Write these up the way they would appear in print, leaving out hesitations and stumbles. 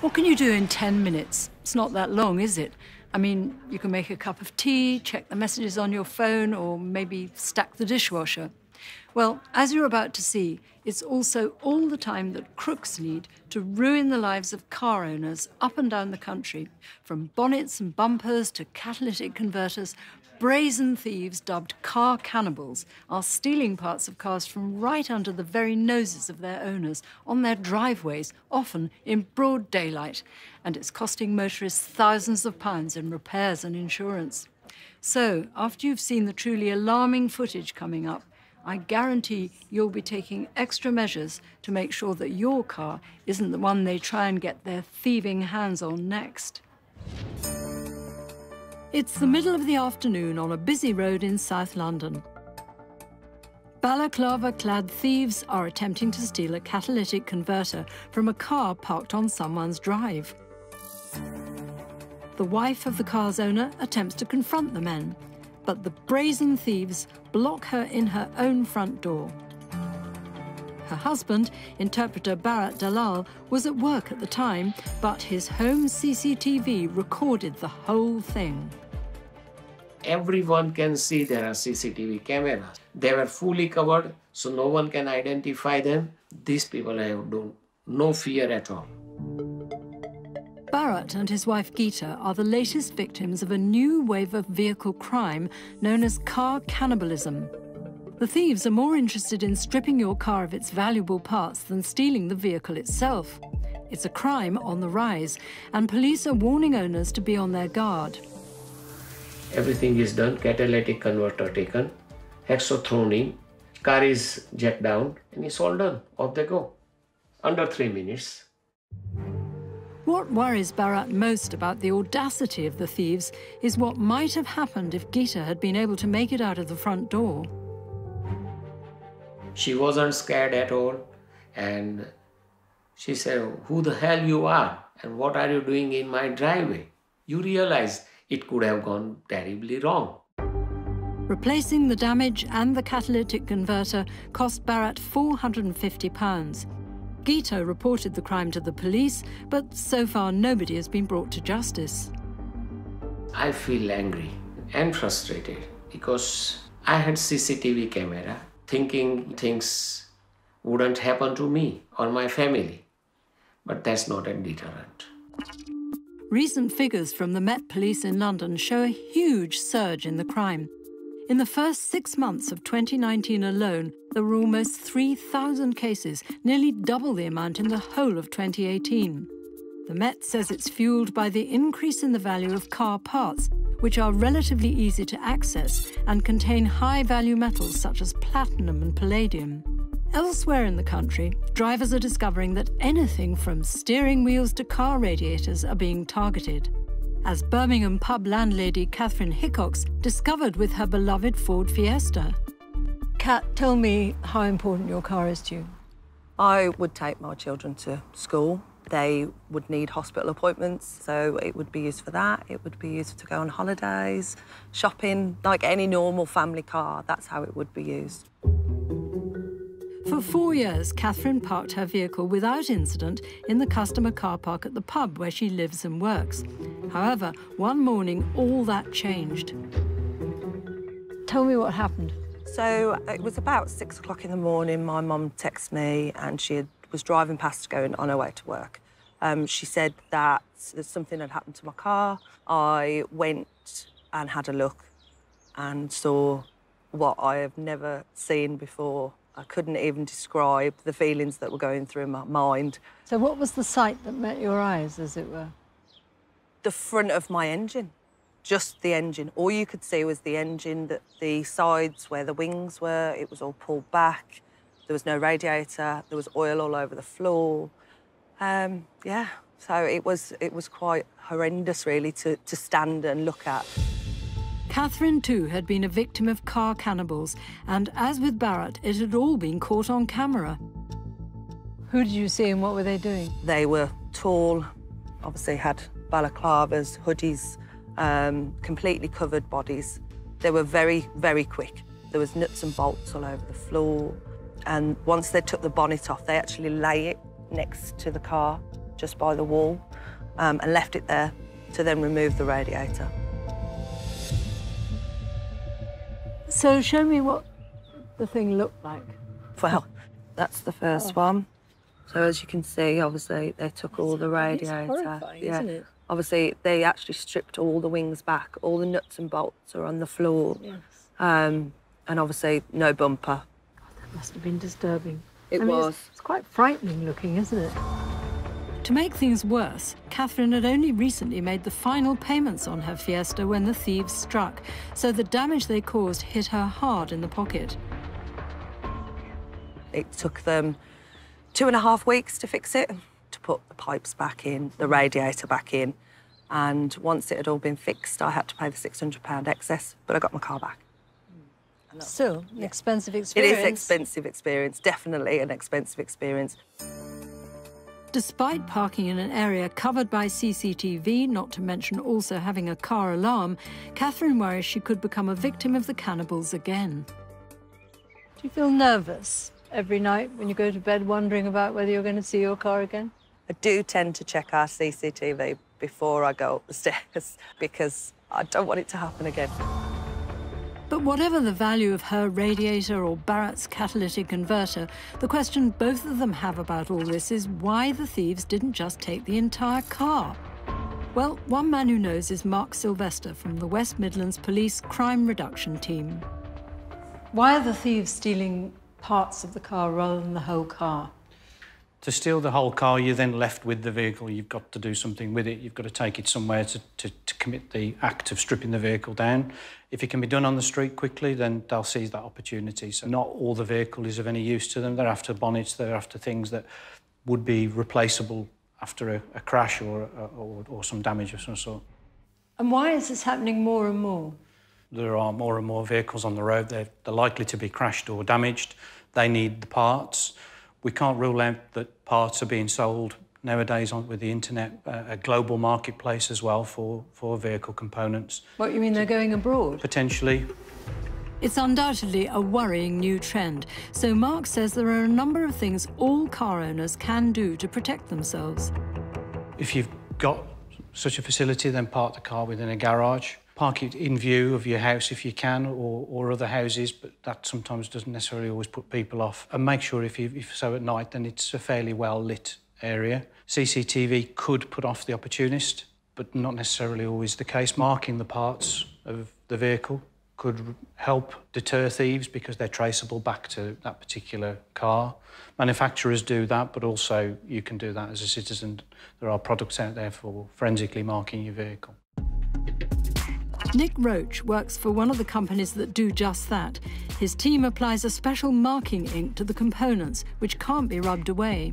What can you do in 10 minutes? It's not that long, is it? I mean, you can make a cup of tea, check the messages on your phone, or maybe stack the dishwasher. Well, as you're about to see, it's also all the time that crooks need to ruin the lives of car owners up and down the country. From bonnets and bumpers to catalytic converters, brazen thieves dubbed car cannibals are stealing parts of cars from right under the very noses of their owners, on their driveways, often in broad daylight. And it's costing motorists thousands of pounds in repairs and insurance. So, after you've seen the truly alarming footage coming up, I guarantee you'll be taking extra measures to make sure that your car isn't the one they try and get their thieving hands on next. It's the middle of the afternoon on a busy road in South London. Balaclava-clad thieves are attempting to steal a catalytic converter from a car parked on someone's drive. The wife of the car's owner attempts to confront the men, but the brazen thieves block her in her own front door. Her husband, interpreter Bharat Dalal, was at work at the time, but his home CCTV recorded the whole thing. Everyone can see there are CCTV cameras. They were fully covered, so no one can identify them. These people have no fear at all. Bharat and his wife Geeta are the latest victims of a new wave of vehicle crime known as car cannibalism. The thieves are more interested in stripping your car of its valuable parts than stealing the vehicle itself. It's a crime on the rise, and police are warning owners to be on their guard. Everything is done, catalytic converter taken, hexo thrown in, car is jacked down, and it's all done. Off they go. Under 3 minutes. What worries Bharat most about the audacity of the thieves is what might have happened if Geeta had been able to make it out of the front door. She wasn't scared at all, and she said, "Who the hell you are, and what are you doing in my driveway?" You realize it could have gone terribly wrong. Replacing the damage and the catalytic converter cost Bharat £450. Geeta reported the crime to the police, but so far nobody has been brought to justice. I feel angry and frustrated because I had CCTV camera thinking things wouldn't happen to me or my family, but that's not a deterrent. Recent figures from the Met Police in London show a huge surge in the crime. In the first 6 months of 2019 alone, there were almost 3,000 cases, nearly double the amount in the whole of 2018. The Met says it's fueled by the increase in the value of car parts, which are relatively easy to access and contain high-value metals such as platinum and palladium. Elsewhere in the country, drivers are discovering that anything from steering wheels to car radiators are being targeted, as Birmingham pub landlady Catherine Hickox discovered with her beloved Ford Fiesta. Kat, tell me how important your car is to you. I would take my children to school. They would need hospital appointments, so it would be used for that. It would be used to go on holidays, shopping, like any normal family car. That's how it would be used. For 4 years, Catherine parked her vehicle without incident in the customer car park at the pub where she lives and works. However, one morning, all that changed. Tell me what happened. So it was about 6 o'clock in the morning. My mum texted me and she was driving past going on her way to work. She said that something had happened to my car. I went and had a look and saw what I have never seen before. I couldn't even describe the feelings that were going through my mind. So what was the sight that met your eyes, as it were? The front of my engine, just the engine. All you could see was the engine, that the sides where the wings were, it was all pulled back. There was no radiator, there was oil all over the floor. Yeah, so it was quite horrendous, really, to stand and look at. Catherine, too, had been a victim of car cannibals, and as with Bharat, it had all been caught on camera. Who did you see and what were they doing? They were tall, obviously had balaclavas, hoodies, completely covered bodies. They were very, very quick. There was nuts and bolts all over the floor. And once they took the bonnet off, they actually lay it next to the car, just by the wall and left it there to then remove the radiator. So show me what the thing looked like. Well, that's the first one. So as you can see, obviously, they took all the radiator. It's horrifying, isn't it? Obviously, they actually stripped all the wings back. All the nuts and bolts are on the floor. Yes. And obviously, no bumper. God, that must have been disturbing. It was. It's quite frightening looking, isn't it? To make things worse, Catherine had only recently made the final payments on her Fiesta when the thieves struck, so the damage they caused hit her hard in the pocket. It took them 2.5 weeks to fix it, to put the pipes back in, the radiator back in, and once it had all been fixed, I had to pay the £600 excess, but I got my car back. Still, an expensive experience. It is an expensive experience, definitely an expensive experience. Despite parking in an area covered by CCTV, not to mention also having a car alarm, Catherine worries she could become a victim of the cannibals again. Do you feel nervous every night when you go to bed wondering about whether you're going to see your car again? I do tend to check our CCTV before I go up the stairs because I don't want it to happen again. But whatever the value of her radiator or Barrett's catalytic converter, the question both of them have about all this is why the thieves didn't just take the entire car. Well, one man who knows is Mark Sylvester from the West Midlands Police Crime Reduction Team. Why are the thieves stealing parts of the car rather than the whole car? To steal the whole car, you're then left with the vehicle. You've got to do something with it. You've got to take it somewhere to commit the act of stripping the vehicle down. If it can be done on the street quickly, then they'll seize that opportunity. So not all the vehicle is of any use to them. They're after bonnets, they're after things that would be replaceable after a crash or some damage of some sort. And why is this happening more and more? There are more and more vehicles on the road. They're likely to be crashed or damaged. They need the parts. We can't rule out that parts are being sold nowadays with the internet, a global marketplace as well for vehicle components. What, you mean they're going abroad? Potentially. It's undoubtedly a worrying new trend. So Mark says there are a number of things all car owners can do to protect themselves. If you've got such a facility, then park the car within a garage. Park it in view of your house if you can, or other houses, but that sometimes doesn't necessarily always put people off. And make sure if so at night, then it's a fairly well-lit area. CCTV could put off the opportunist, but not necessarily always the case. Marking the parts of the vehicle could help deter thieves because they're traceable back to that particular car. Manufacturers do that, but also you can do that as a citizen. There are products out there for forensically marking your vehicle. Nick Roach works for one of the companies that do just that. His team applies a special marking ink to the components, which can't be rubbed away.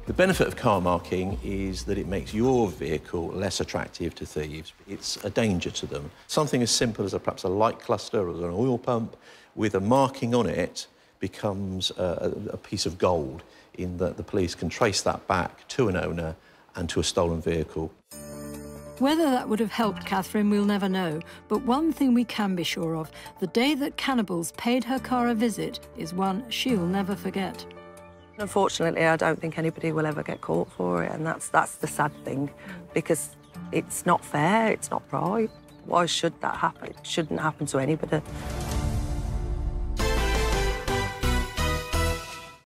The benefit of car marking is that it makes your vehicle less attractive to thieves. It's a danger to them. Something as simple as perhaps a light cluster or an oil pump with a marking on it becomes a piece of gold in that the police can trace that back to an owner and to a stolen vehicle. Whether that would have helped Catherine, we'll never know. But one thing we can be sure of, the day that Cannibals paid her car a visit is one she'll never forget. Unfortunately, I don't think anybody will ever get caught for it, and that's the sad thing, because it's not fair, it's not right. Why should that happen? It shouldn't happen to anybody.